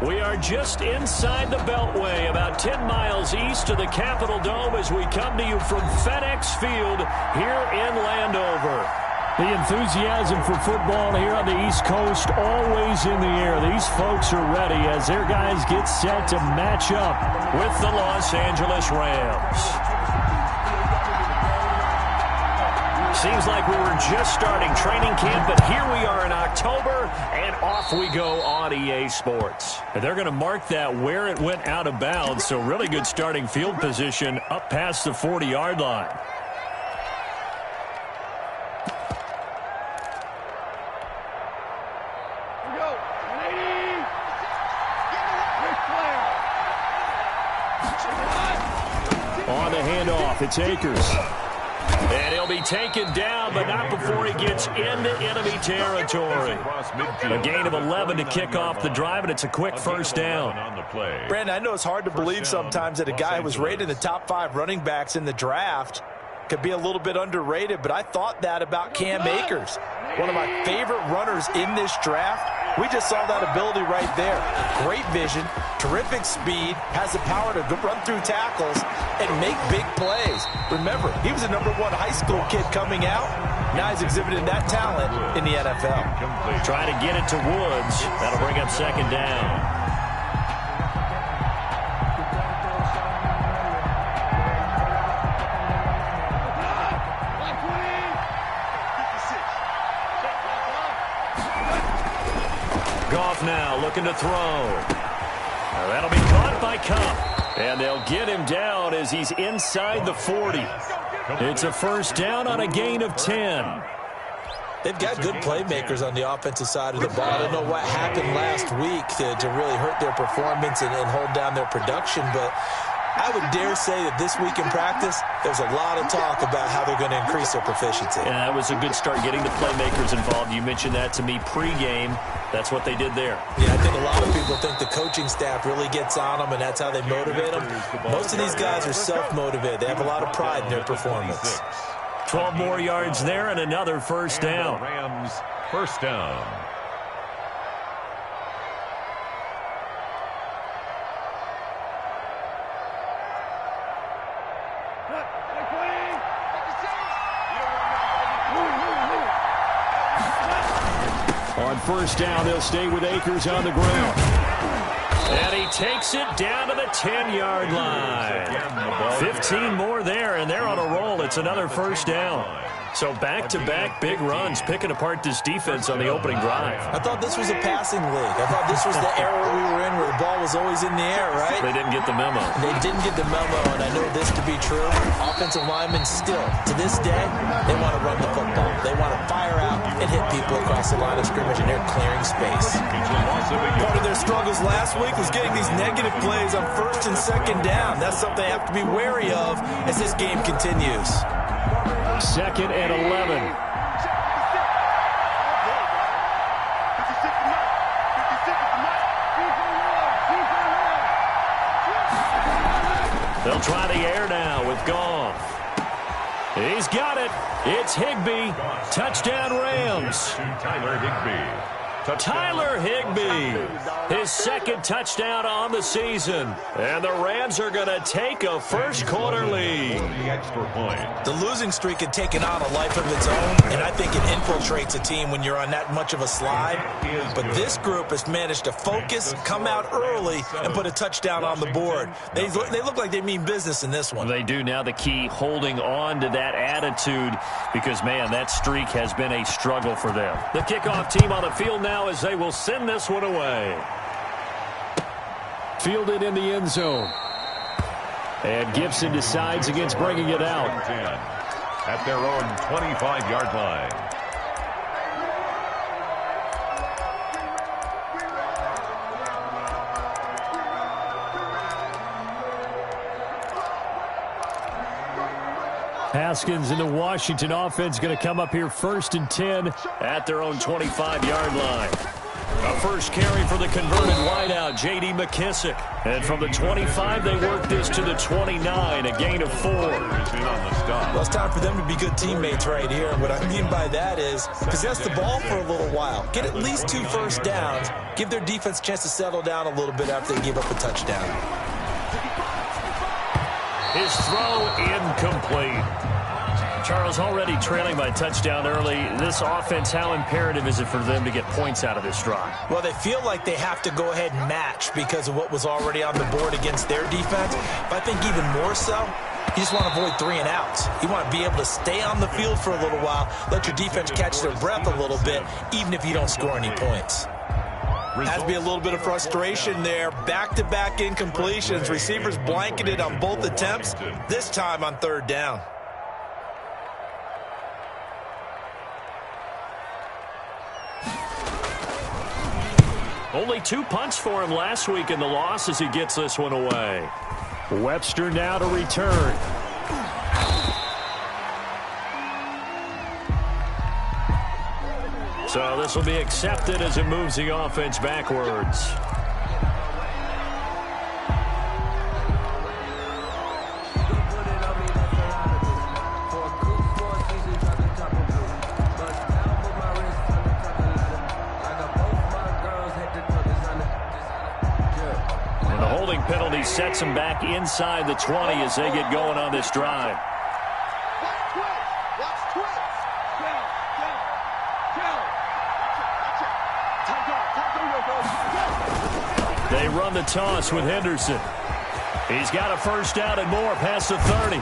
We are just inside the Beltway, about 10 miles east of the Capitol Dome as we come to you from FedEx Field here in Landover. The enthusiasm for football here on the East Coast always in the air. These folks are ready as their guys get set to match up with the Los Angeles Rams. Seems like we were just starting training camp, but here we are in October, and off we go on EA Sports. And they're going to mark that where it went out of bounds, so really good starting field position up past the 40-yard line. On the handoff, it's Akers. And he'll be taken down, but not before he gets into enemy territory. A gain of 11 to kick off the drive, and it's a quick first down. Brandon, I know it's hard to believe sometimes that a guy who was rated in the top 5 running backs in the draft could be a little bit underrated, but I thought that about Cam Akers. One of my favorite runners in this draft. We just saw that ability right there. Great vision, terrific speed, has the power to run through tackles and make big plays. Remember, he was a #1 high school kid coming out. Now he's exhibiting that talent in the NFL. Try to get it to Woods. That'll bring up second down. Goff now looking to throw. That'll be caught by Kupp. And they'll get him down as he's inside the 40. It's a first down on a gain of 10. They've got good playmakers on the offensive side of the ball. I don't know what happened last week to really hurt their performance and hold down their production, but I would dare say that this week in practice, there's a lot of talk about how they're going to increase their proficiency. Yeah, that was a good start getting the playmakers involved. You mentioned that to me pregame. That's what they did there. Yeah, I think a lot of people think the coaching staff really gets on them, and that's how they motivate them. Most of these guys are self-motivated. They have a lot of pride in their performance. 12 more yards there and another first down. Rams first down. On first down, they'll stay with Akers on the ground. And he takes it down to the 10-yard line. 15 more there, and they're on a roll. It's another first down. So back-to-back big runs, picking apart this defense on the opening drive. I thought this was a passing league. I thought this was the era we were in where the ball was always in the air, right? They didn't get the memo. They didn't get the memo, and I know this to be true. Offensive linemen still, to this day, they want to run the football. They want to fire out and hit people across the line of scrimmage, and they're clearing space. Part of their struggles last week was getting these negative plays on first and second down. That's something they have to be wary of as this game continues. Second and 11. They'll try the air now with Goff. He's got it. It's Higbee. Touchdown Rams. Tyler Higbee, his second touchdown on the season. And the Rams are going to take a first-quarter lead. The losing streak had taken on a life of its own, and I think it infiltrates a team when you're on that much of a slide. But this group has managed to focus, come out early, and put a touchdown on the board. They look like they mean business in this one. They do. Now the key, holding on to that attitude, because, man, that streak has been a struggle for them. The kickoff team on the field now as they will send this one away. Fielded in the end zone. And Gibson decides against bringing it out. At their own 25-yard line. Haskins and the Washington offense going to come up here first and 10 at their own 25-yard line. A first carry for the converted wideout, J.D. McKissick. And from the 25, they work this to the 29, a gain of 4. Well, it's time for them to be good teammates right here. And what I mean by that is possess the ball for a little while. Get at least 2 first downs. Give their defense a chance to settle down a little bit after they give up a touchdown. His throw incomplete. Charles, already trailing by touchdown early. This offense, how imperative is it for them to get points out of this drive? Well, they feel like they have to go ahead and match because of what was already on the board against their defense. But I think even more so, you just want to avoid 3 and outs. You want to be able to stay on the field for a little while, let your defense catch their breath a little bit, even if you don't score any points. Has to be a little bit of frustration there. Back-to-back incompletions. Receivers blanketed on both attempts, this time on 3rd down. Only 2 punts for him last week in the loss as he gets this one away. Webster now to return. So this will be accepted as it moves the offense backwards. Penalty sets them back inside the 20 as they get going on this drive. They run the toss with Henderson. He's got a first down and more past the 30.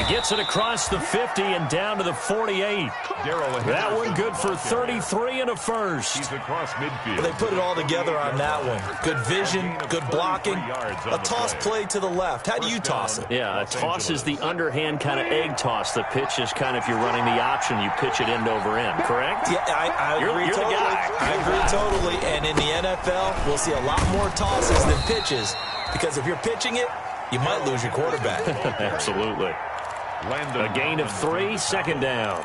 He gets it across the 50 and down to the 48. That one good for 33 and a first. He's across midfield. They put it all together on that one. Good vision, good blocking. A toss play to the left. How do you toss it? Yeah, a toss is the underhand kind of egg toss. The pitch is kind of, if you're running the option, you pitch it end over end, correct? Yeah, I agree you're totally. The guy. I agree totally. And in the NFL, we'll see a lot more tosses than pitches because if you're pitching it, you might lose your quarterback. Absolutely. A gain of 3, 2nd down.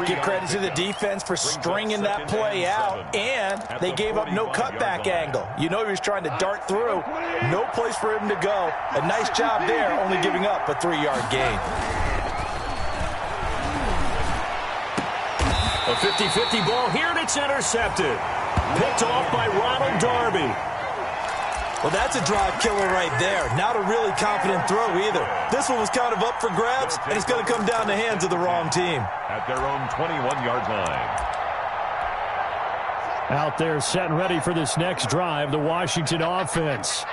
Give credit to the defense for stringing that play out, and they gave up no cutback angle. You know he was trying to dart through. No place for him to go. A nice job there, only giving up a 3-yard gain. A 50-50 ball here, and it's intercepted. Picked off by Ronald Darby. Well, that's a drive killer right there. Not a really confident throw either. This one was kind of up for grabs, and it's going to come down the hands of the wrong team. At their own 21-yard line. Out there set and ready for this next drive, the Washington offense.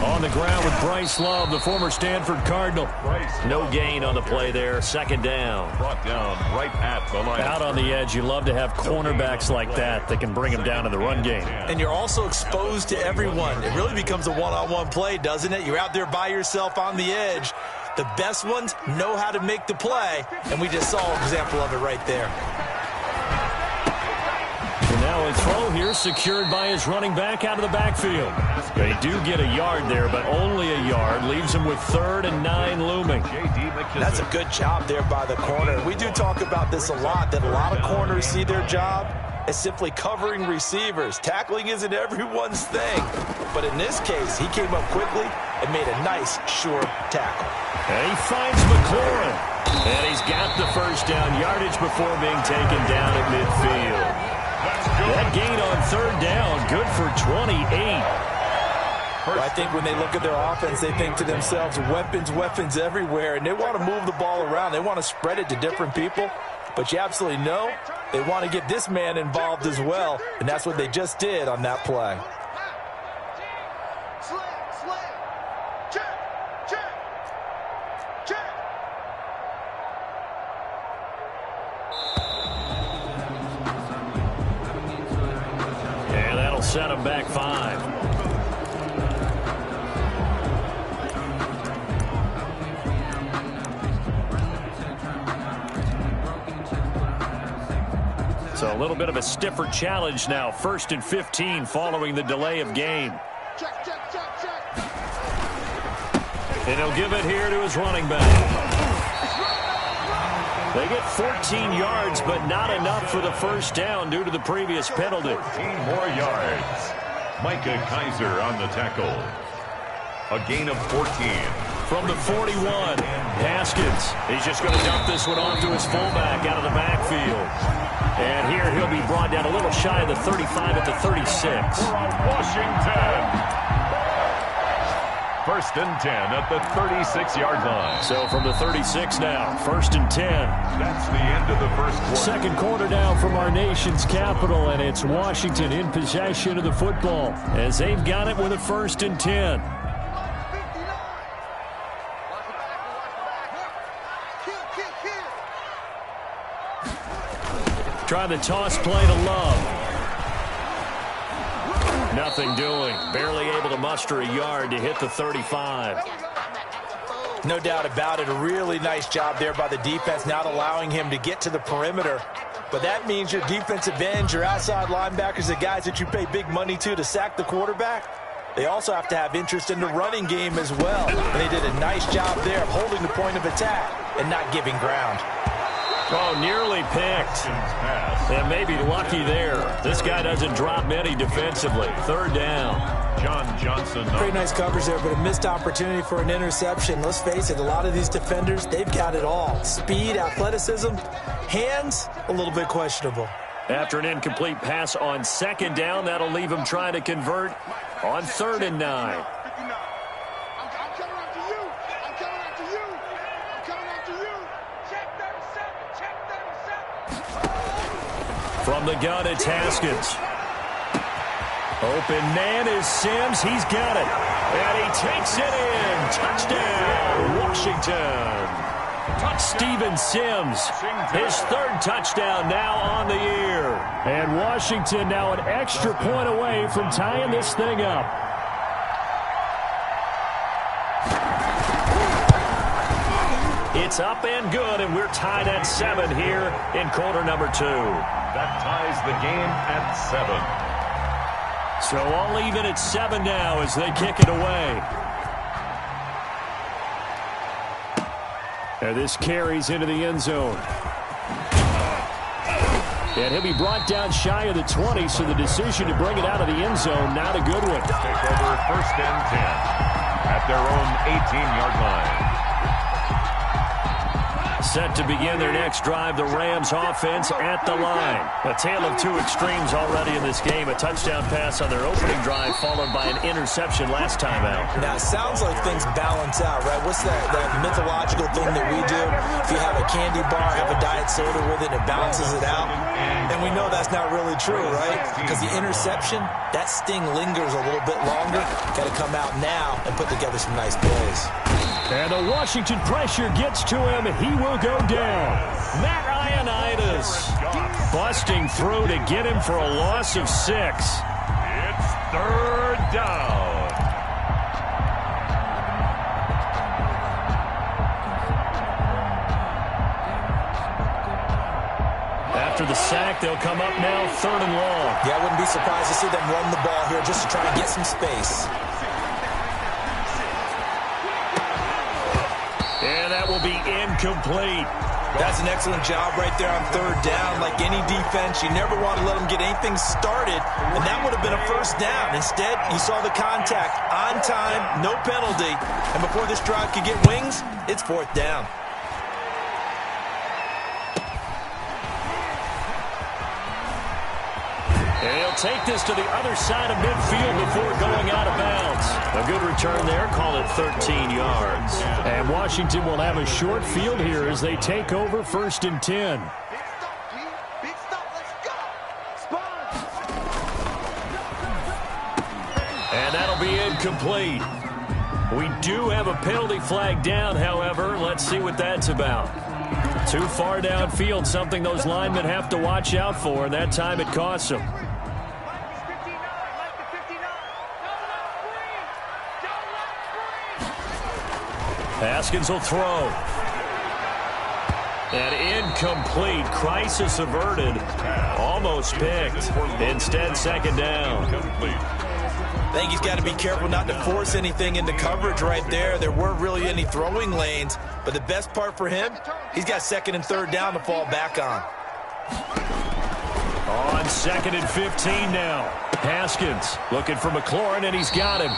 On the ground with Bryce Love, the former Stanford Cardinal. No gain on the play there. 2nd down. Brought down right at the line. Out on the edge, you love to have cornerbacks like that that can bring them down in the run game. And you're also exposed to everyone. It really becomes a one-on-one play, doesn't it? You're out there by yourself on the edge. The best ones know how to make the play, and we just saw an example of it right there. And now a throw here secured by his running back out of the backfield. They do get a yard there, but only a yard. Leaves him with 3rd and 9 looming. That's a good job there by the corner. We do talk about this a lot, that a lot of corners see their job as simply covering receivers. Tackling isn't everyone's thing. But in this case, he came up quickly and made a nice, sure tackle. And he finds McLaurin. And he's got the first down yardage before being taken down at midfield. That gain on 3rd down, good for 28. Well, I think when they look at their offense, they think to themselves, weapons everywhere, and they want to move the ball around. They want to spread it to different people, but you absolutely know they want to get this man involved as well, and that's what they just did on that play. And that'll set him back 5. So a little bit of a stiffer challenge now. 1st and 15 following the delay of game. And he'll give it here to his running back. They get 14 yards, but not enough for the first down due to the previous penalty. 14 more yards. Micah Kaiser on the tackle. A gain of 14. From the 41, Haskins. He's just going to dump this one off to his fullback out of the backfield. And here he'll be brought down a little shy of the 35 at the 36. Washington. First and 10 at the 36-yard line. So from the 36 now, first and 10. That's the end of the first quarter. Second quarter now from our nation's capital, and it's Washington in possession of the football as they've got it with a first and 10. Try the toss play to Love. Nothing doing. Barely able to muster a yard to hit the 35. No doubt about it. A really nice job there by the defense, not allowing him to get to the perimeter. But that means your defensive ends, your outside linebackers, the guys that you pay big money to sack the quarterback, they also have to have interest in the running game as well. And they did a nice job there of holding the point of attack and not giving ground. Oh, nearly picked. And maybe lucky there. This guy doesn't drop many defensively. Third down. John Johnson. Pretty nice coverage there, but a missed opportunity for an interception. Let's face it, a lot of these defenders, they've got it all. Speed, athleticism, hands, a little bit questionable. After an incomplete pass on second down, that'll leave him trying to convert on 3rd and 9. From the gun, it's Haskins. Open man is Sims. He's got it. And he takes it in. Touchdown, Washington. Steven Sims, his 3rd touchdown now on the year. And Washington now an extra point away from tying this thing up. It's up and good, and we're tied at 7 here in quarter number 2. That ties the game at 7. So all even at 7 now as they kick it away. And this carries into the end zone. And he'll be brought down shy of the 20, so the decision to bring it out of the end zone, not a good one. Take over first and 10 at their own 18-yard line. Set to begin their next drive, the Rams offense at the line. A tale of two extremes already in this game. A touchdown pass on their opening drive followed by an interception last time out. Now, it sounds like things balance out, right? What's that mythological thing that we do? If you have a candy bar, have a diet soda with it, and it balances it out. And we know that's not really true, right? Because the interception, that sting lingers a little bit longer. Got to come out now and put together some nice plays. And the Washington pressure gets to him, and he will go down. Matt Ioannidis busting through to get him for a loss of 6. It's 3rd down. After the sack, they'll come up now 3rd and long. Yeah, I wouldn't be surprised to see them run the ball here just to try and get some space. And that will be incomplete. That's an excellent job right there on 3rd down. Like any defense, you never want to let them get anything started, and that would have been a first down. Instead, you saw the contact on time, no penalty, and before this drive could get wings, it's 4th down. And he'll take this to the other side of midfield before going out of bounds. A good return there, call it 13 yards. And Washington will have a short field here as they take over 1st and 10. Big stop, let's go. Spot. And that'll be incomplete. We do have a penalty flag down, however. Let's see what that's about. Too far downfield, something those linemen have to watch out for, and that time it costs them. Haskins will throw. And incomplete. Crisis averted. Almost picked. Instead, 2nd down. I think he's got to be careful not to force anything into coverage right there. There weren't really any throwing lanes, but the best part for him, he's got second and third down to fall back on. On 2nd and 15 now. Haskins looking for McLaurin, and he's got him.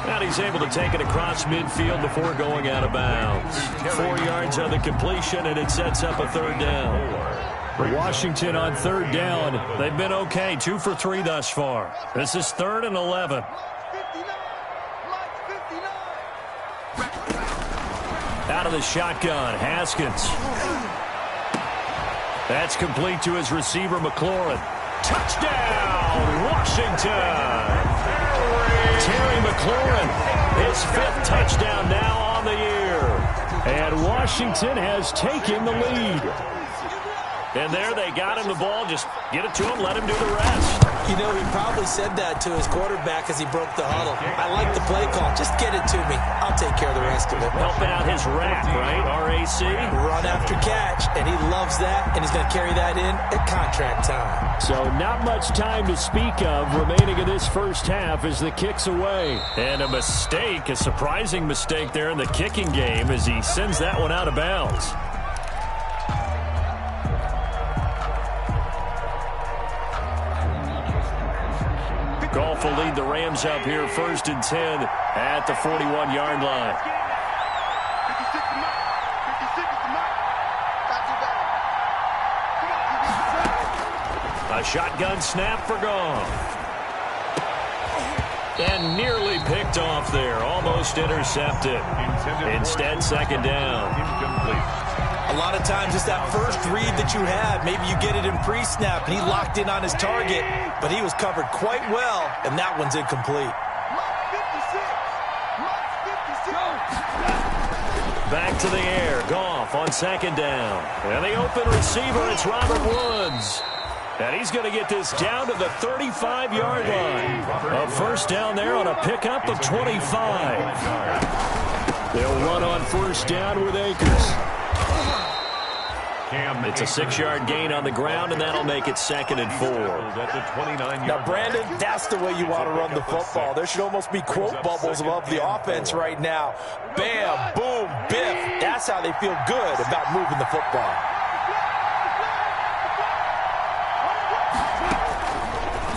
And he's able to take it across midfield before going out of bounds. 4 yards on the completion, and it sets up a third down. For Washington on third down, they've been okay, 2 for 3 thus far. This is 3rd and 11. Out of the shotgun, Haskins. That's complete to his receiver, McLaurin. Touchdown, Washington! Terry McLaurin, his 5th touchdown now on the year. And Washington has taken the lead. And there they got him the ball. Just get it to him, let him do the rest. You know, he probably said that to his quarterback as he broke the huddle. I like the play call. Just get it to me. I'll take care of the rest of it. Helping out his rack, right? R-A-C? Run after catch. And he loves that, and he's going to carry that in at contract time. So not much time to speak of remaining in this first half as the kick's away. And a mistake, a surprising mistake there in the kicking game as he sends that one out of bounds. Goff will lead the Rams up here 1st and 10 at the 41-yard line. A shotgun snap for Goff. And nearly picked off there. Almost intercepted. Instead, 2nd down. A lot of times it's that first read that you have. Maybe you get it in pre-snap, and he locked in on his target, but he was covered quite well, and that one's incomplete. Back to the air. Goff on 2nd down. And the open receiver, it's Robert Woods. And he's going to get this down to the 35-yard line. A first down there on a pickup of 25. They'll run on 1st down with Akers. It's a 6-yard gain on the ground, and that'll make it 2nd and 4. Now, Brandon, that's the way you want to run the football. There should almost be quote bubbles above the offense right now. Bam, boom, biff. That's how they feel good about moving the football.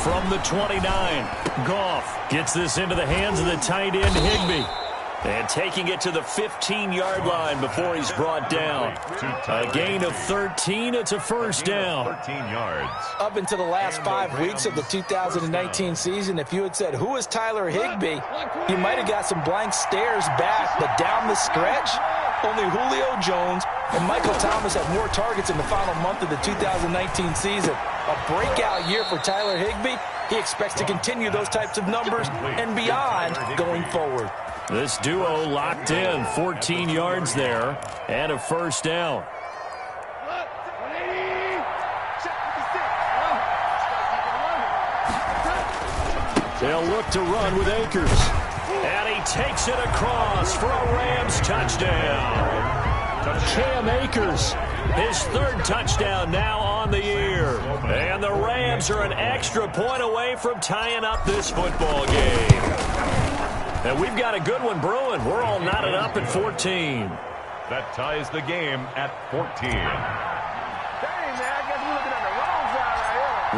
From the 29, Goff gets this into the hands of the tight end, Higbee. And taking it to the 15-yard line before he's brought down. A gain of 13. It's a first down. 13 yards. Up until the last 5 weeks of the 2019 season, if you had said, who is Tyler Higbee, you might have got some blank stares back. But down the stretch, only Julio Jones and Michael Thomas had more targets in the final month of the 2019 season. A breakout year for Tyler Higbee. He expects to continue those types of numbers and beyond going forward. This duo locked in, 14 yards there, and a first down. They'll look to run with Akers. And he takes it across for a Rams touchdown. Cam Akers, his 3rd touchdown now on the year. And the Rams are an extra point away from tying up this football game. And we've got a good one brewing. We're all knotted up at 14. That ties the game at 14.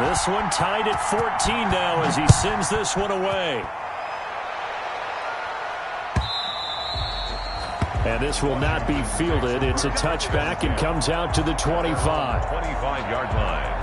This one tied at 14 now as he sends this one away. And this will not be fielded. It's a touchback and comes out to the 25. 25-yard line.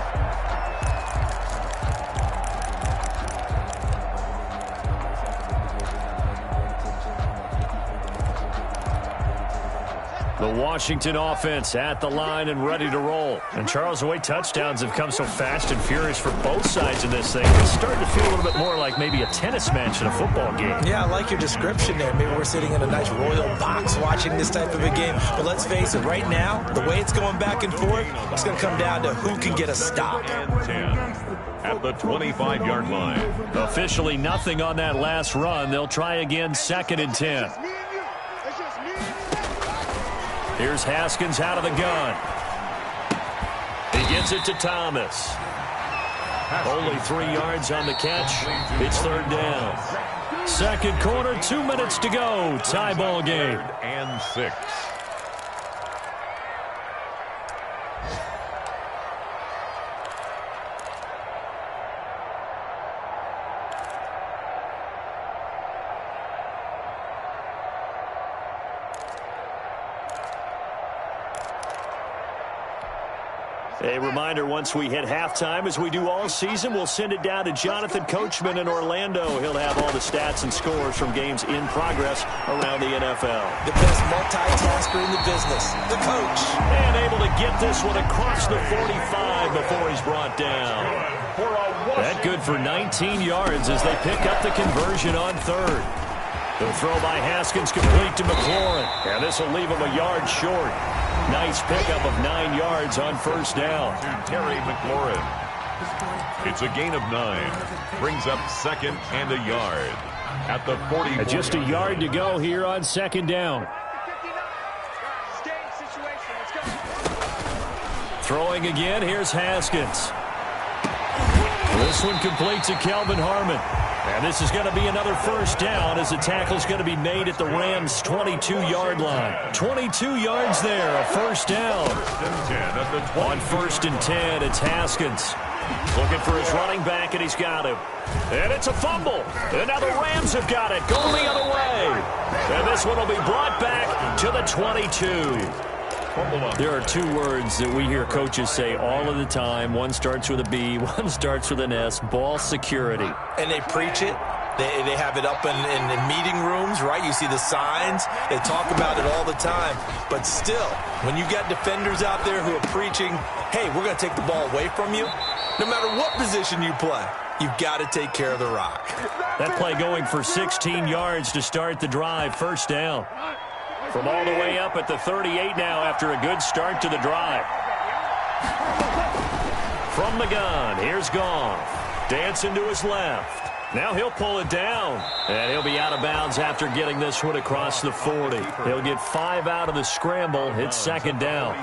The Washington offense at the line and ready to roll. And Charles, the way touchdowns have come so fast and furious for both sides of this thing, it's starting to feel a little bit more like maybe a tennis match in a football game. Yeah, I like your description there. Maybe we're sitting in a nice royal box watching this type of a game. But let's face it, right now, the way it's going back and forth, it's going to come down to who can get a stop. 10 at the 25-yard line. Officially nothing on that last run. They'll try again, 2nd and 10. Here's Haskins out of the gun. He gets it to Thomas. Only 3 yards on the catch. It's 3rd down. Second quarter, 2 minutes to go. Tie ball game. 3rd and 6. A reminder, once we hit halftime, as we do all season, we'll send it down to Jonathan Coachman in Orlando. He'll have all the stats and scores from games in progress around the NFL. The best multitasker in the business, the coach. And able to get this one across the 45 before he's brought down. That good for 19 yards as they pick up the conversion on 3rd. The throw by Haskins complete to McLaurin. And this will leave him a yard short. Nice pickup of 9 yards on 1st down. To Terry McLaurin. It's a gain of 9. Brings up 2nd and a yard. At the 40. Just a yard to go here on 2nd down. Throwing again, here's Haskins. This one complete to Kelvin Harmon. And this is going to be another 1st down as the tackle's going to be made at the Rams' 22-yard line. 22 yards there, a 1st down. 1st and 10 at the 20. On 1st and 10, it's Haskins. Looking for his running back, and he's got him. And it's a fumble. And now the Rams have got it, going the other way. And this one will be brought back to the 22. There are 2 words that we hear coaches say all of the time. One starts with a B, one starts with an S, ball security. And they preach it. They have it up in meeting rooms, right? You see the signs. They talk about it all the time. But still, when you got defenders out there who are preaching, hey, we're going to take the ball away from you, no matter what position you play, you've got to take care of the rock. That play going for 16 yards to start the drive, 1st down. From all the way up at the 38 now after a good start to the drive. From the gun, here's Goff. Dancing to his left. Now he'll pull it down. And he'll be out of bounds after getting this one across the 40. He'll get 5 out of the scramble. It's 2nd down.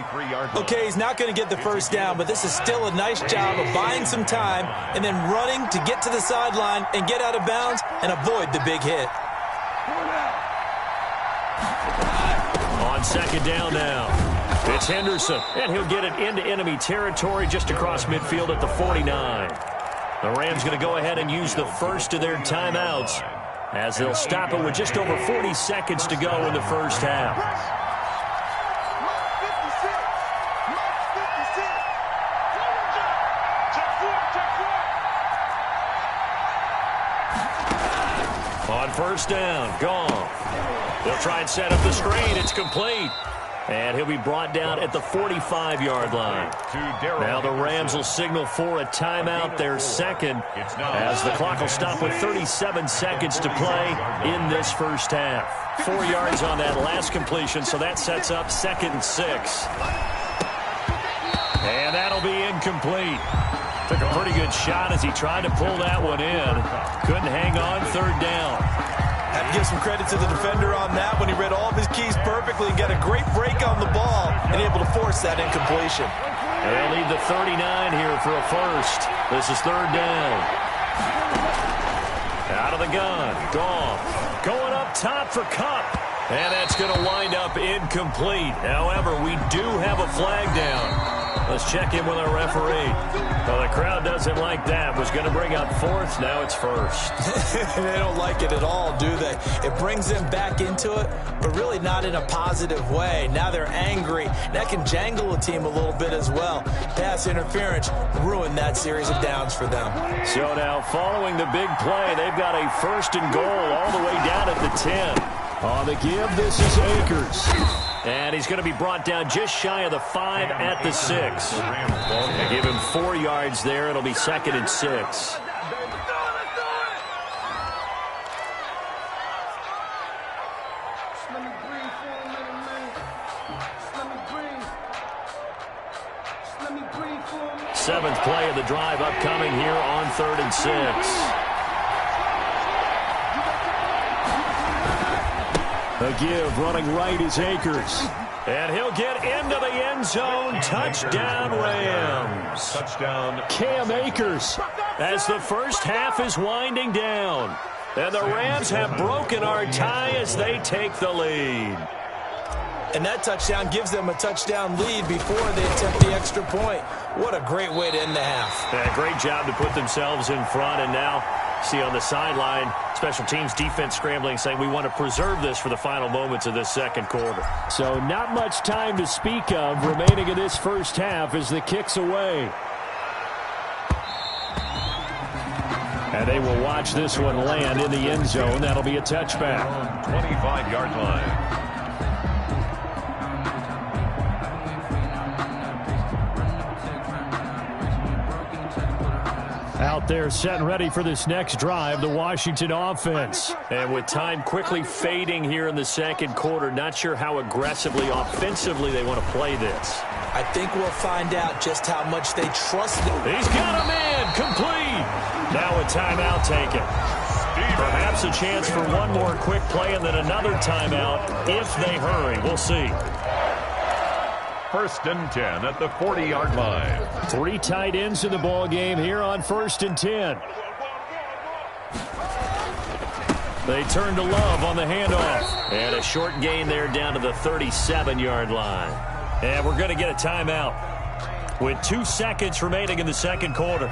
Okay, he's not going to get the 1st down, but this is still a nice job of buying some time and then running to get to the sideline and get out of bounds and avoid the big hit. On 2nd down now, it's Henderson, and he'll get it into enemy territory just across midfield at the 49. The Rams going to go ahead and use the first of their timeouts as they'll stop it with just over 40 seconds to go in the 1st half. On 1st down, Goff. They'll try and set up the screen. It's complete. And he'll be brought down at the 45-yard line. Now the Rams will signal for a timeout, their 2nd, as the clock will stop with 37 seconds to play in this 1st half. 4 yards on that last completion, so that sets up 2nd and 6. And that'll be incomplete. Took a pretty good shot as he tried to pull that one in. Couldn't hang on, 3rd down. Have to give some credit to the defender on that when he read all of his keys perfectly and got a great break on the ball and able to force that incompletion. And they'll leave the 39 here for a 1st. This is 3rd down. Out of the gun, Goff going up top for Kupp. And that's going to wind up incomplete. However, we do have a flag down. Let's check in with our referee. Well, the crowd doesn't like that. Was going to bring up 4th. Now it's 1st. They don't like it at all, do they? It brings them back into it, but really not in a positive way. Now they're angry. That can jangle a team a little bit as well. Pass interference ruined that series of downs for them. So now following the big play, they've got a 1st and goal all the way down at the 10. On the give, this is Akers. And he's going to be brought down just shy of the 5 at the 6. They give him 4 yards there. It'll be 2nd and 6. Seventh play of the drive upcoming here on 3rd and 6. A give, running right is Akers. And he'll get into the end zone. Touchdown, Rams. Touchdown. Cam Akers as the 1st half is winding down. And the Rams have broken our tie as they take the lead. And that touchdown gives them a touchdown lead before they attempt the extra point. What a great way to end the half. Yeah, great job to put themselves in front. And now, see on the sideline, special teams defense scrambling, saying we want to preserve this for the final moments of this second quarter. So not much time to speak of remaining in this first half as the kick's away. And they will watch this one land in the end zone. That'll be a touchback. 25-yard line. Out there set and ready for this next drive, the Washington offense. And with time quickly fading here in the second quarter, not sure how aggressively, offensively they want to play this. I think we'll find out just how much they trust him. He's got a man, complete. Now a timeout taken. Perhaps a chance for one more quick play and then another timeout if they hurry. We'll see. 1st and 10 at the 40-yard line. 3 tight ends in the ball game here on 1st and 10. They turn to Love on the handoff. And a short gain there down to the 37-yard line. And we're going to get a timeout with 2 seconds remaining in the second quarter.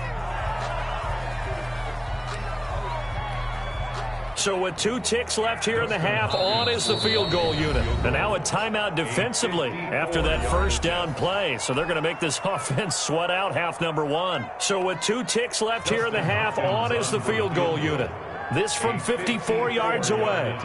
So with 2 ticks left here in the half, on is the field goal unit. And now a timeout defensively after that first down play. So they're going to make this offense sweat out half number 1. So with 2 ticks left here in the half, on is the field goal unit. This from 54 yards away.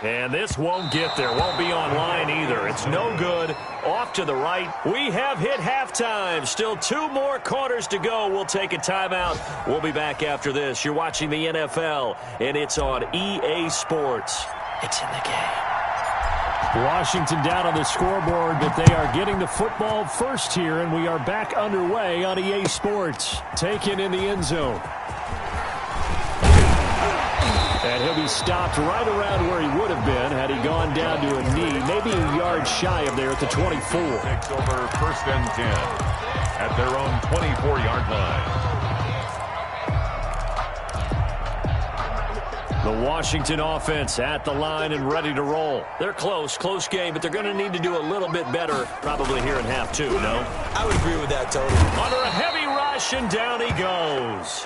And this won't get there. Won't be online either. It's no good. Off to the right. We have hit halftime. Still 2 more quarters to go. We'll take a timeout. We'll be back after this. You're watching the NFL, and it's on EA Sports. It's in the game. Washington down on the scoreboard, but they are getting the football first here, and we are back underway on EA Sports. Taken in the end zone. And he'll be stopped right around where he would have been had he gone down to a knee, maybe a yard shy of there at the 24. Takes over 1st and 10 at their own 24-yard line. The Washington offense at the line and ready to roll. They're close game, but they're going to need to do a little bit better probably here in half 2, no? I would agree with that, Tony. Under a heavy rush, and down he goes.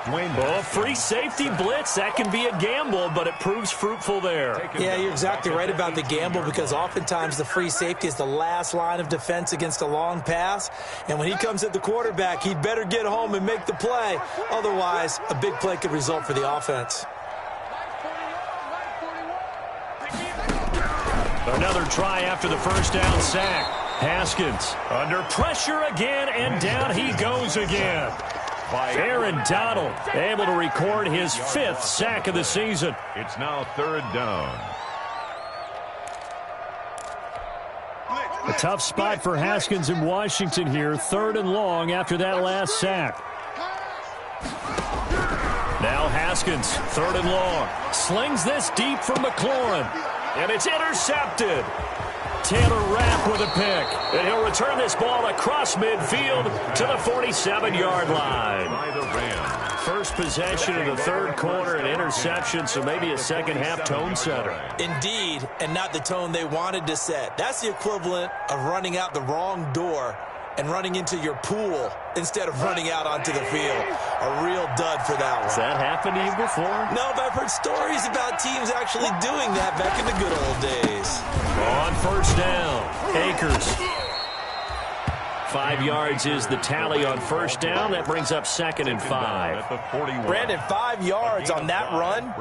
Oh, free safety blitz. That can be a gamble, but it proves fruitful there. Yeah, you're exactly right about the gamble because oftentimes the free safety is the last line of defense against a long pass. And when he comes at the quarterback, he'd better get home and make the play. Otherwise, a big play could result for the offense. Another try after the first down sack. Haskins under pressure again, and down he goes again. Aaron Donald able to record his 5th sack of the season. It's now 3rd down. A tough spot for Haskins in Washington here. 3rd and long after that last sack. Now Haskins, 3rd and long. Slings this deep from McLaurin. And it's intercepted. Taylor Rapp with a pick. And he'll return this ball across midfield to the 47-yard line. First possession of the 3rd quarter, an interception, so maybe a second-half tone setter. Indeed, and not the tone they wanted to set. That's the equivalent of running out the wrong door and running into your pool instead of running out onto the field. A real dud for that one. Has that happened to you before? No, but I've heard stories about teams actually doing that back in the good old days. On first down, Akers. 5 yards is the tally on first down. That brings up 2nd and 5. Brandon, 5 yards on that run.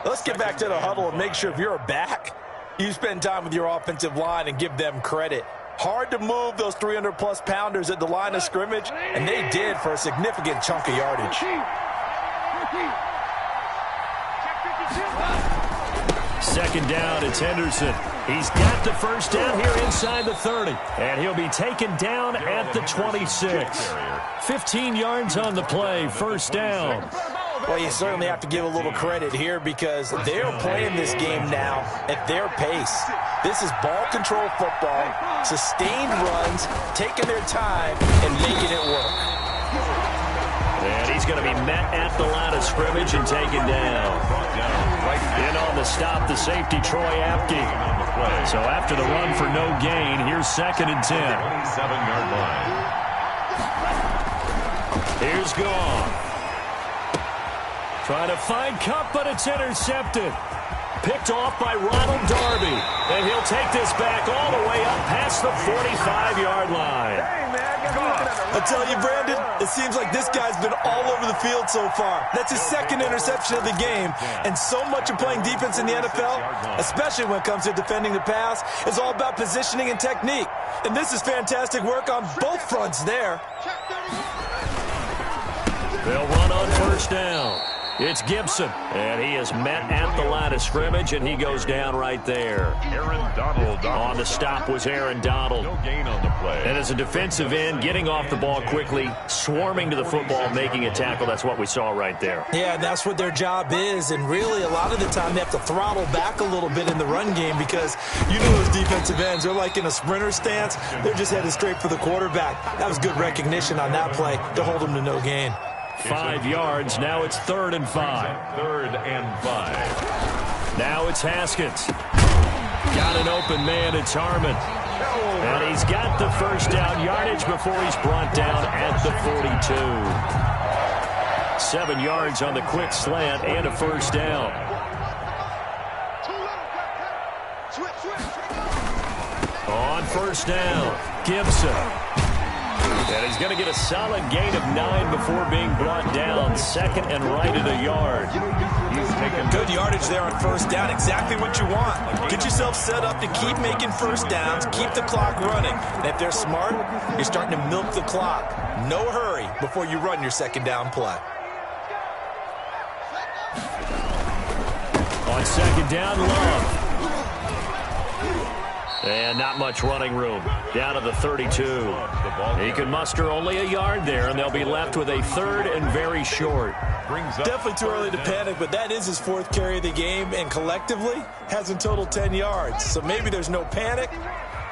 Let's get back to the huddle and make sure if you're a back, you spend time with your offensive line and give them credit. Hard to move those 300-plus pounders at the line of scrimmage, and they did for a significant chunk of yardage. Second down, it's Henderson. He's got the first down here inside the 30, and he'll be taken down at the 26. 15 yards on the play, first down. Well, you certainly have to give a little credit here because they're playing this game now at their pace. This is ball control football, sustained runs, taking their time, and making it work. And he's going to be met at the line of scrimmage and taken down. In on the stop, the safety, Troy Apke. So after the run for no gain, here's 2nd and 10. 27-yard line. Here's Gone. Trying to find Cup, but it's intercepted. Picked off by Ronald Darby. And he'll take this back all the way up past the 45-yard line. I tell you, Brandon, it seems like this guy's been all over the field so far. That's his 2nd interception of the game. And so much of playing defense in the NFL, especially when it comes to defending the pass, is all about positioning and technique. And this is fantastic work on both fronts there. They'll run on 1st down. It's Gibson, and he is met at the line of scrimmage, and he goes down right there. Aaron Donald on the stop was Aaron Donald. No gain on the play. And as a defensive end, getting off the ball quickly, swarming to the football, making a tackle, that's what we saw right there. Yeah, that's what their job is, and really a lot of the time they have to throttle back a little bit in the run game because you know those defensive ends, they're like in a sprinter stance. They're just headed straight for the quarterback. That was good recognition on that play to hold them to no gain. 5 yards. Now it's 3rd and 5. 3rd and 5. Now it's Haskins. Got an open man. It's Harmon. And he's got the 1st down yardage before he's brought down at the 42. 7 yards on the quick slant and a 1st down. On 1st down, Gibson. And he's going to get a solid gain of 9 before being brought down. 2nd and right at a yard. He's taken good yardage there on 1st down. Exactly what you want. Get yourself set up to keep making 1st downs. Keep the clock running. And if they're smart, you're starting to milk the clock. No hurry before you run your 2nd down play. On 2nd down, Love. And not much running room. Down to the 32. He can muster only a yard there, and they'll be left with a 3rd and very short. Definitely too early to panic, but that is his 4th carry of the game, and collectively has in total 10 yards. So maybe there's no panic,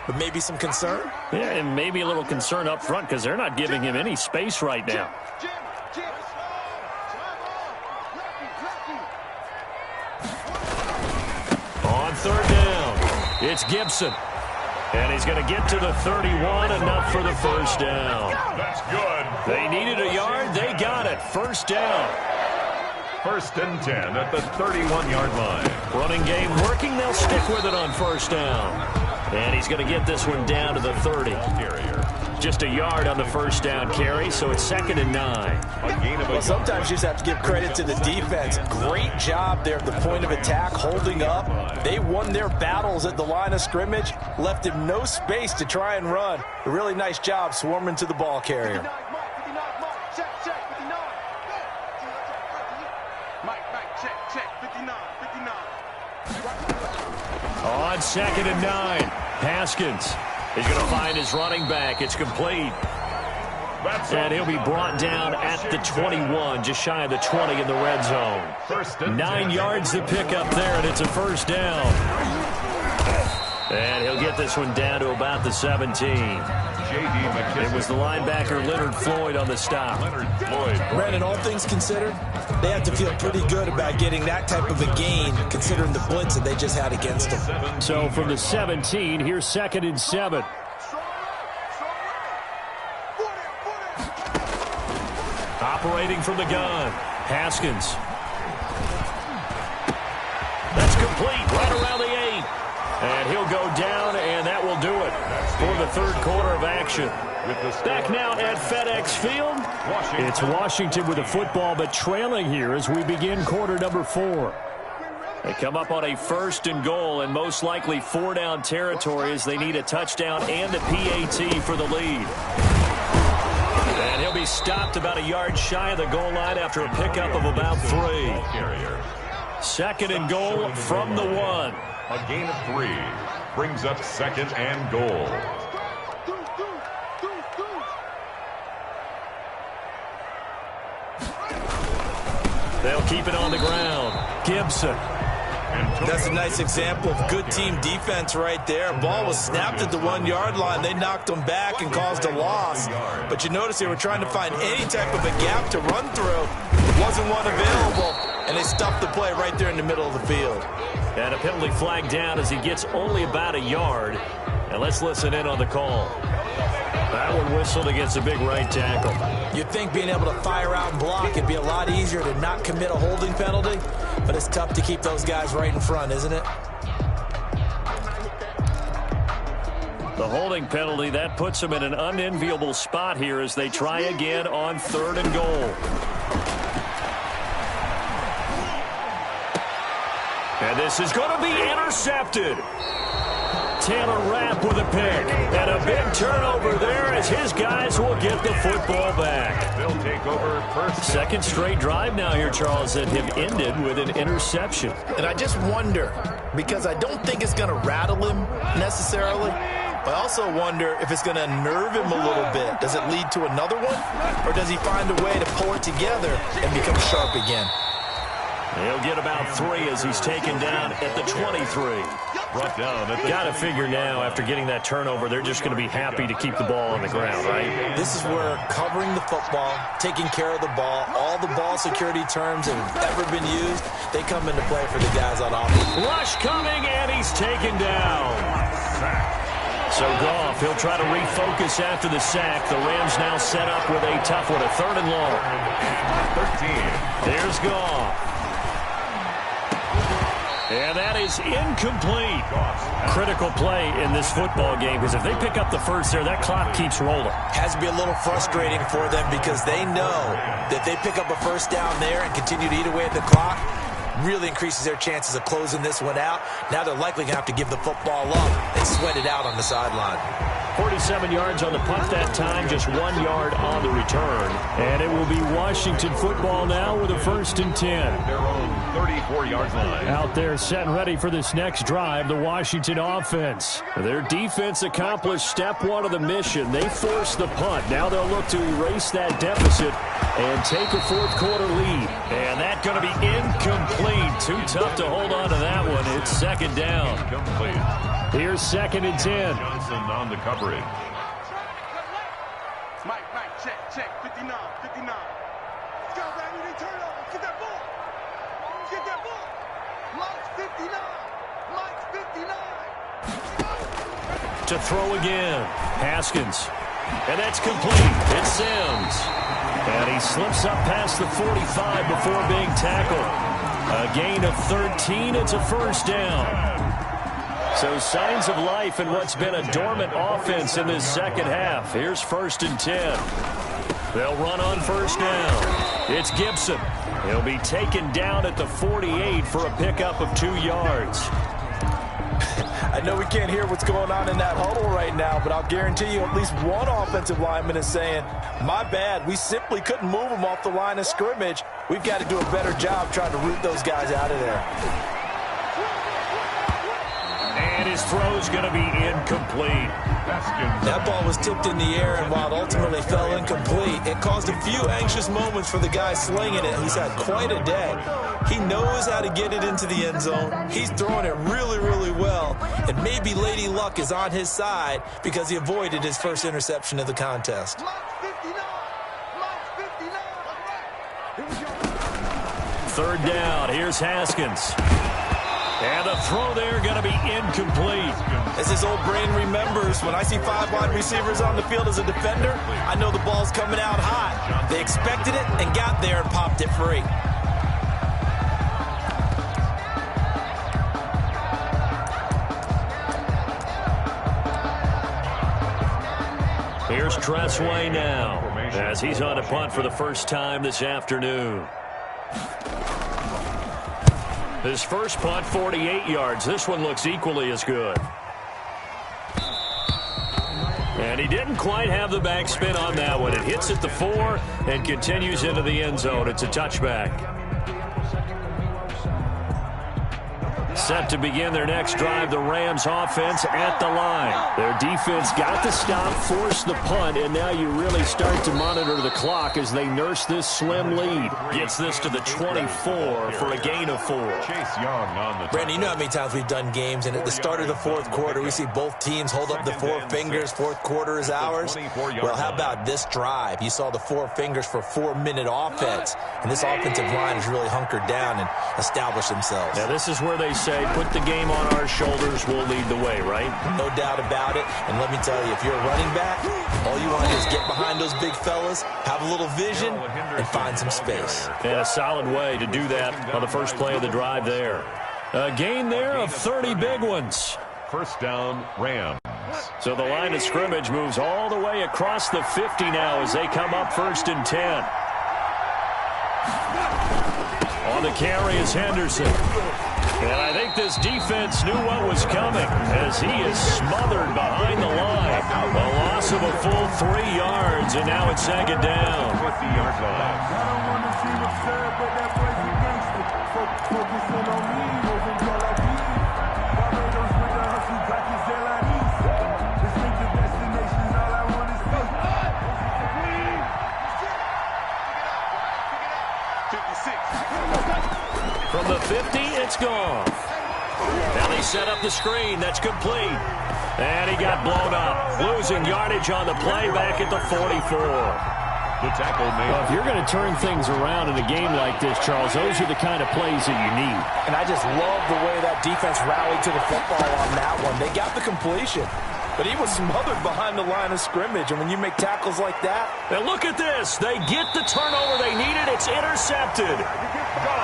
but maybe some concern. Yeah, and maybe a little concern up front because they're not giving him any space right now. On 3rd down, it's Gibson. And he's going to get to the 31, enough for the 1st down. That's good. They needed a yard. They got it. 1st down. 1st and 10 at the 31-yard line. Running game working. They'll stick with it on 1st down. And he's going to get this one down to the 30. Just a yard on the 1st down carry, so it's 2nd and 9. Well, sometimes you just have to give credit to the defense. Great job there at the point of attack, holding up. They won their battles at the line of scrimmage, left him no space to try and run. A really nice job swarming to the ball carrier. On 2nd and 9, Haskins. He's going to find his running back. It's complete. And he'll be brought down at the 21, just shy of the 20 in the red zone. 9 yards to pick up there, and it's a 1st down. And he'll get this one down to about the 17. It was the linebacker Leonard Floyd on the stop. Brandon, all things considered, they have to feel pretty good about getting that type of a gain, considering the blitz that they just had against them. So from the 17, here's 2nd and 7. Operating from the gun, Haskins. That's complete, right around the 8. And he'll go down, and that will do it for the 3rd quarter of action. Back now at FedEx Field. It's Washington with the football, but trailing here as we begin quarter number 4. They come up on a 1st and goal, and most likely 4-down territory as they need a touchdown and a PAT for the lead. And he'll be stopped about a yard shy of the goal line after a pickup of about 3. 2nd and goal from the 1. A gain of 3 brings up 2nd and goal. They'll keep it on the ground. Gibson. That's a nice example of good team defense right there. Ball was snapped at the 1-yard line. They knocked them back and caused a loss. But you notice they were trying to find any type of a gap to run through. Wasn't one available, and they stuffed the play right there in the middle of the field. And a penalty flag down as he gets only about a yard. And let's listen in on the call. That one whistled against a big right tackle. You'd think being able to fire out and block it'd be a lot easier to not commit a holding penalty, but it's tough to keep those guys right in front, isn't it? The holding penalty, that puts them in an unenviable spot here as they try again on 3rd and goal. And this is going to be intercepted. Taylor Rapp with a pick. And a big turnover there as his guys will get the football back. They'll take over first. Second straight drive now here, Charles, that have ended with an interception. And I just wonder, because I don't think it's going to rattle him necessarily, but I also wonder if it's going to nerve him a little bit. Does it lead to another one? Or does he find a way to pull it together and become sharp again? He'll get about 3 as he's taken down at the 23. Brought down at the Got to figure now, after getting that turnover, they're just going to be happy to keep the ball on the ground, right? This is where covering the football, taking care of the ball, all the ball security terms that have ever been used, they come into play for the guys on offense. Rush coming, and he's taken down. So Goff, he'll try to refocus after the sack. The Rams now set up with a tough one, a 3rd and long. 13. There's Goff. And that is incomplete. Critical play in this football game, because if they pick up the first there, that clock keeps rolling. Has to be a little frustrating for them because they know that they pick up a first down there and continue to eat away at the clock, really increases their chances of closing this one out. Now they're likely going to have to give the football up and sweat it out on the sideline. 47 yards on the punt that time, just 1 yard on the return. And it will be Washington football now with a 1st and 10. Their own 34-yard line. Out there set and ready for this next drive, the Washington offense. Their defense accomplished step 1 of the mission. They forced the punt. Now they'll look to erase that deficit and take a 4th quarter lead. And that's going to be incomplete. Too tough to hold on to that one. It's 2nd down. Complete. Here's 2nd and 10. Johnson on the coverage. Mike, check, 59. Let's go, baby, they turn over. Get that ball. Get that ball. Mike's 59. To throw again. Haskins. And that's complete. It's Sims. And he slips up past the 45 before being tackled. A gain of 13. It's a 1st down. So signs of life in what's been a dormant offense in this 2nd half. Here's 1st and 10. They'll run on 1st down. It's Gibson. He'll be taken down at the 48 for a pickup of 2 yards. I know we can't hear what's going on in that huddle right now, but I'll guarantee you at least one offensive lineman is saying, my bad, we simply couldn't move them off the line of scrimmage. We've got to do a better job trying to root those guys out of there. And his throw's going to be incomplete. That ball was tipped in the air, and while it ultimately fell incomplete, it caused a few anxious moments for the guy slinging it, who's had quite a day. He knows how to get it into the end zone. He's throwing it really, really well, and maybe Lady Luck is on his side because he avoided his first interception of the contest. 3rd down. Here's Haskins. And the throw there going to be incomplete. As his old brain remembers, when I see 5 wide receivers on the field as a defender, I know the ball's coming out hot. They expected it and got there and popped it free. Here's Tressway now as he's on a punt for the first time this afternoon. His first punt, 48 yards. This one looks equally as good. And he didn't quite have the backspin on that one. It hits at the 4 and continues into the end zone. It's a touchback. Set to begin their next drive, the Rams offense at the line. Their defense got the stop, forced the punt, and now you really start to monitor the clock as they nurse this slim lead. Gets this to the 24 for a gain of 4. Brandon, you know how many times we've done games, and at the start of the fourth quarter, we see both teams hold up the 4 fingers, fourth quarter is ours. Well, how about this drive? You saw the 4 fingers for 4-minute offense, and this offensive line has really hunkered down and established themselves. Now, this is where they say, put the game on our shoulders, we'll lead the way, right? No doubt about it. And let me tell you, if you're a running back, all you want to do is get behind those big fellas, have a little vision, and find some space. And a solid way to do that on the first play of the drive there. A gain there of 30 big ones. First down, Rams. So the line of scrimmage moves all the way across the 50 now as they come up 1st and 10. On the carry is Henderson. And I think this defense knew what was coming as he is smothered behind the line. A loss of a full 3 yards, and now it's 2nd down. 50-yard line. From the 50, it's gone. Now they set up the screen. That's complete. And he got blown up. Losing yardage on the play back at the 44. The tackle made. Well, if you're going to turn things around in a game like this, Charles, those are the kind of plays that you need. And I just love the way that defense rallied to the football on that one. They got the completion, but he was smothered behind the line of scrimmage. And when you make tackles like that. And look at this. They get the turnover they needed. It's intercepted.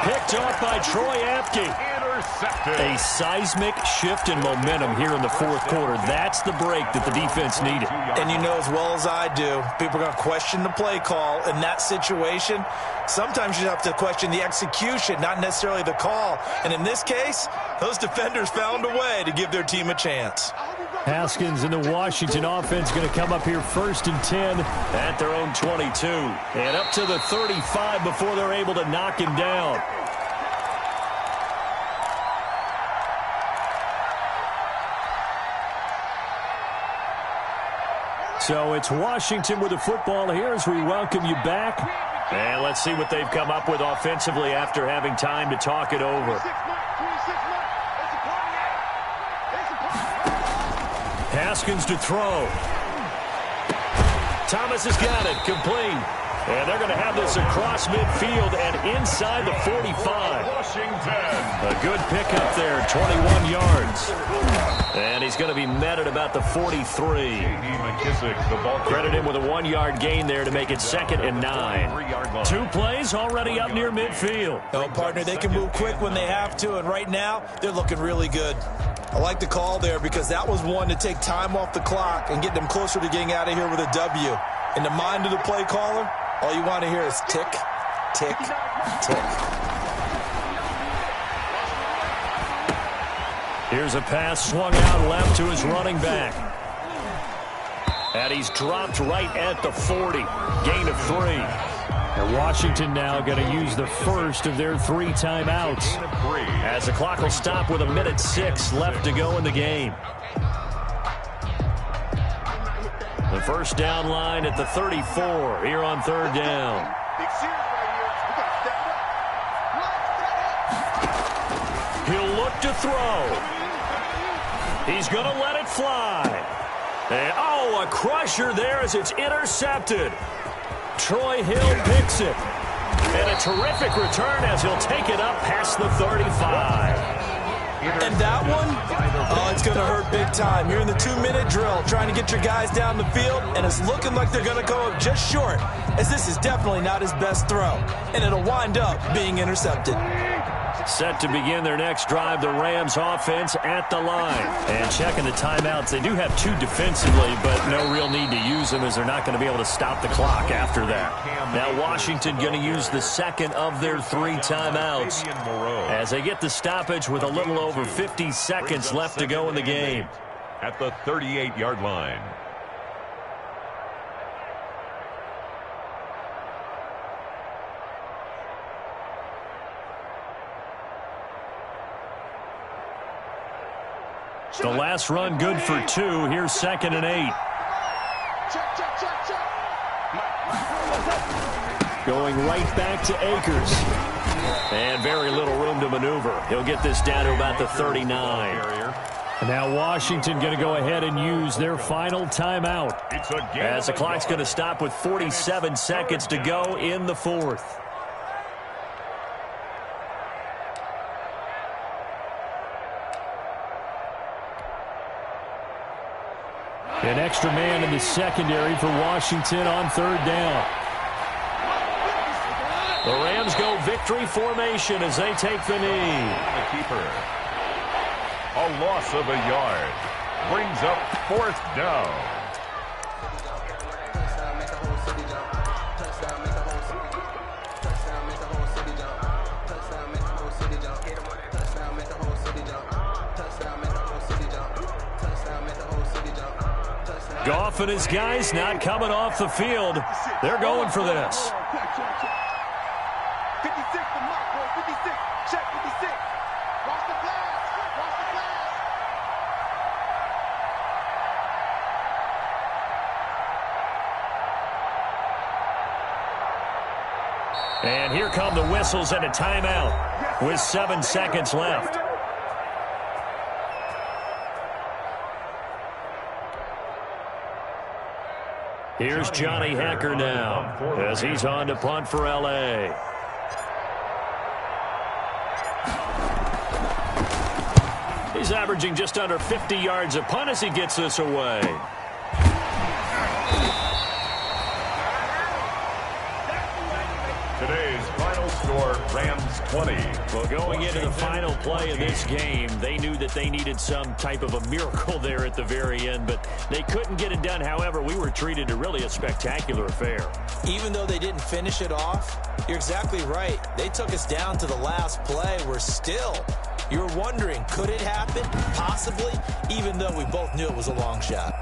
Picked off by Troy Apke. Intercepted. A seismic shift in momentum here in the fourth quarter. That's the break that the defense needed. And you know as well as I do, people are going to question the play call in that situation. Sometimes you have to question the execution, not necessarily the call. And in this case, those defenders found a way to give their team a chance. Haskins and the Washington offense going to come up here 1st and 10 at their own 22. And up to the 35 before they're able to knock him down. So it's Washington with the football here as we welcome you back. And let's see what they've come up with offensively after having time to talk it over. Haskins to throw. Thomas has got it. Complete. And they're going to have this across midfield and inside the 45. Washington. A good pickup there, 21 yards. And he's going to be met at about the 43. McKissick, the ball. Credit him with a 1-yard gain there to make it 2nd and 9. 2 plays already up near midfield. No, partner, they can move quick when they have to, and right now they're looking really good. I like the call there because that was one to take time off the clock and get them closer to getting out of here with a W. In the mind of the play caller, all you want to hear is tick, tick, tick. Here's a pass swung out left to his running back. And he's dropped right at the 40. Gain of 3. And Washington now going to use the first of their 3 timeouts. As the clock will stop with 1:06 left to go in the game. The first down line at the 34 here on 3rd down. He'll look to throw. He's going to let it fly. And, a crusher there as it's intercepted. Troy Hill picks it. And a terrific return as he'll take it up past the 35. And that one, it's going to hurt big time. You're in the 2-minute drill trying to get your guys down the field, and it's looking like they're going to go up just short, as this is definitely not his best throw. And it'll wind up being intercepted. Set to begin their next drive, the Rams offense at the line. And checking the timeouts, they do have 2 defensively, but no real need to use them as they're not going to be able to stop the clock after that. Now Washington going to use the second of their 3 timeouts as they get the stoppage with a little over 50 seconds left to go in the game. At the 38-yard line. The last run good for 2. Here's 2nd and 8. Going right back to Akers. And very little room to maneuver. He'll get this down to about the 39. And now Washington going to go ahead and use their final timeout, as the clock's going to stop with 47 seconds to go in the 4th. An extra man in the secondary for Washington on 3rd down. The Rams go victory formation as they take the knee. The keeper. A loss of a yard. Brings up 4th down. Goff and his guys not coming off the field. They're going for this. 56 for Mark, boy. 56. Check 56. Watch the blast. Watch the blast. And here come the whistles and a timeout with 7 seconds left. Here's Johnny Hacker now as he's on to punt for L.A. He's averaging just under 50 yards a punt as he gets this away. Today's final score, Rams 20. Well, going into the final play of this game, they knew that they needed some type of a miracle there at the very end, but they couldn't get it done. However, we were treated to really a spectacular affair. Even though they didn't finish it off, you're exactly right. They took us down to the last play. We're still, you're wondering, could it happen? Possibly, even though we both knew it was a long shot.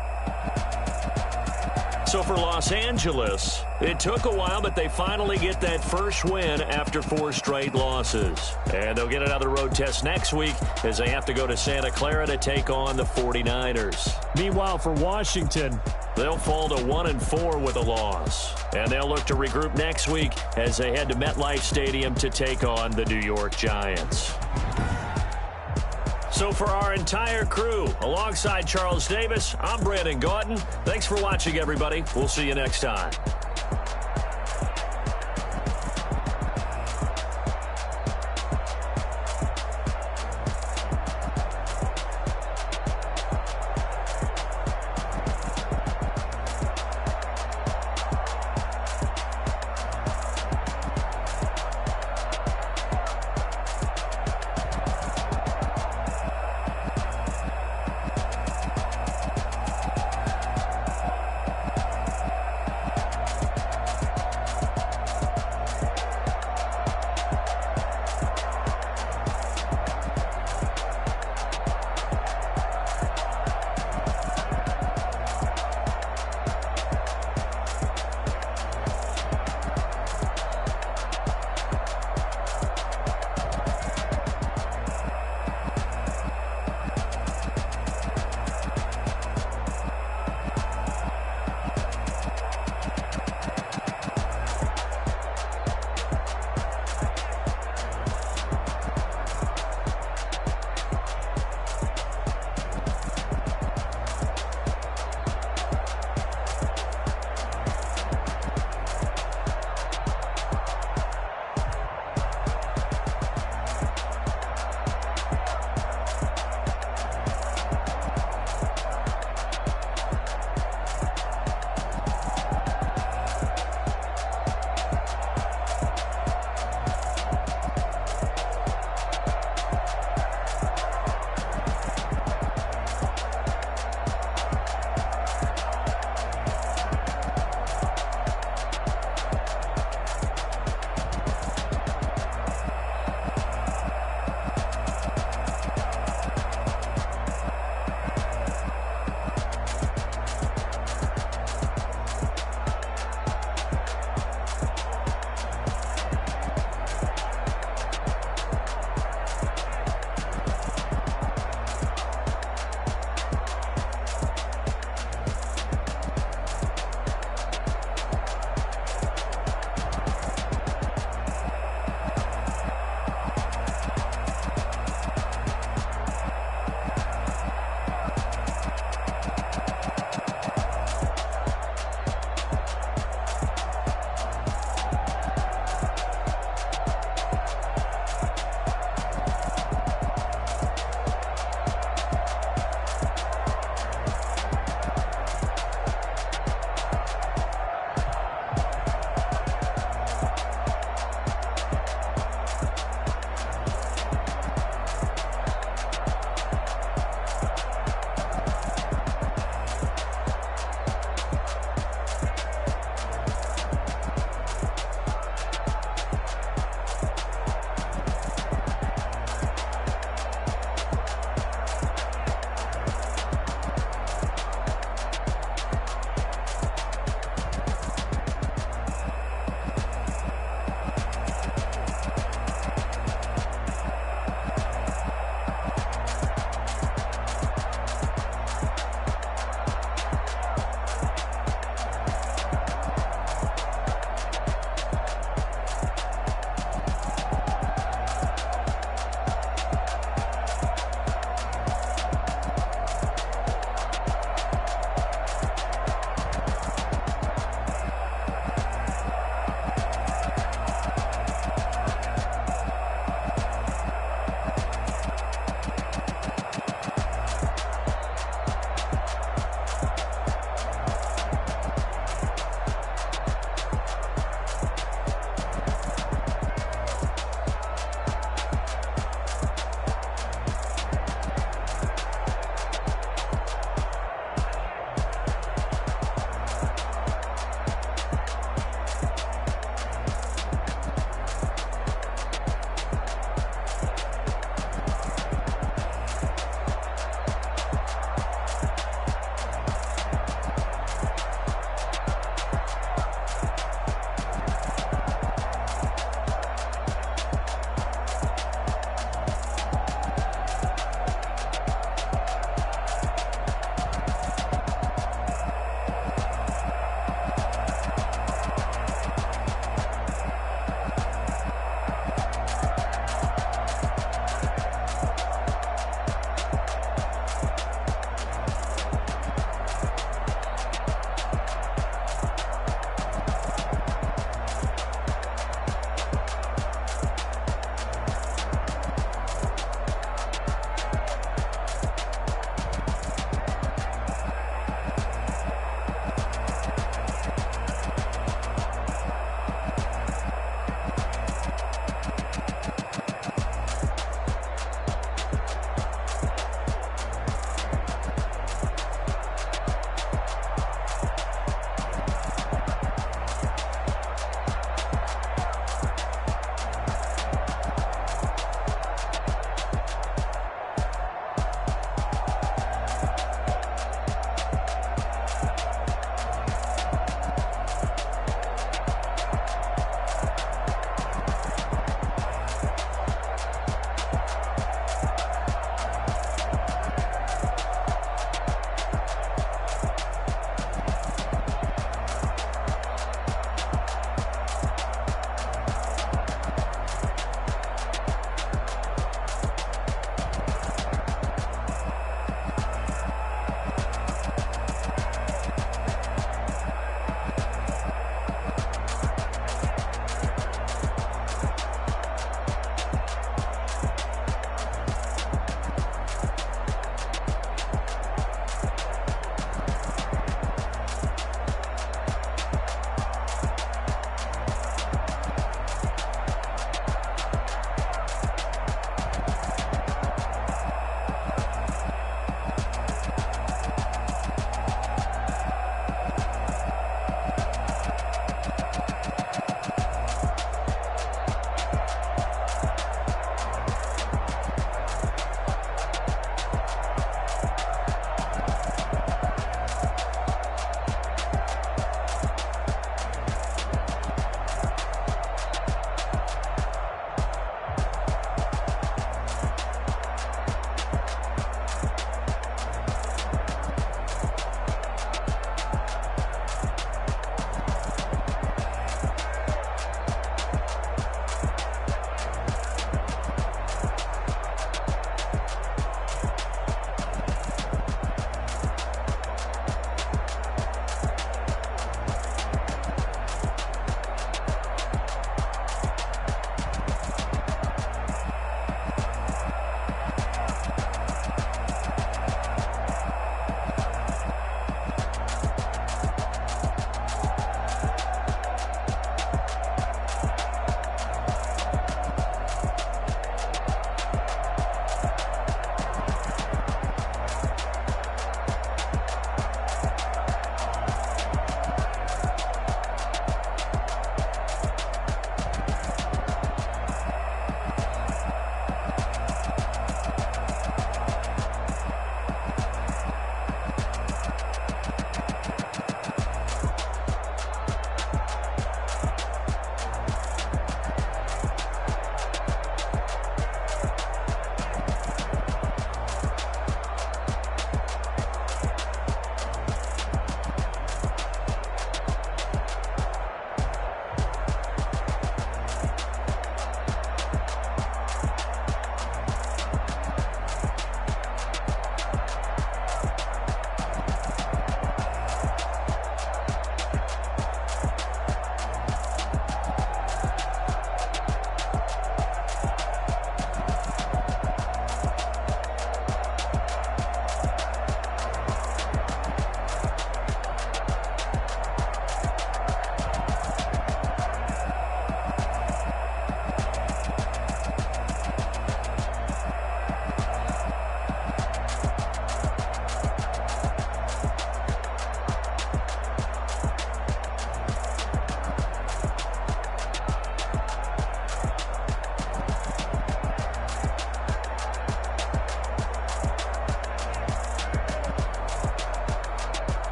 So for Los Angeles, it took a while, but they finally get that first win after 4 straight losses. And they'll get another road test next week as they have to go to Santa Clara to take on the 49ers. Meanwhile, for Washington, they'll fall to 1-4 with a loss. And they'll look to regroup next week as they head to MetLife Stadium to take on the New York Giants. So for our entire crew, alongside Charles Davis, I'm Brandon Gautin. Thanks for watching, everybody. We'll see you next time.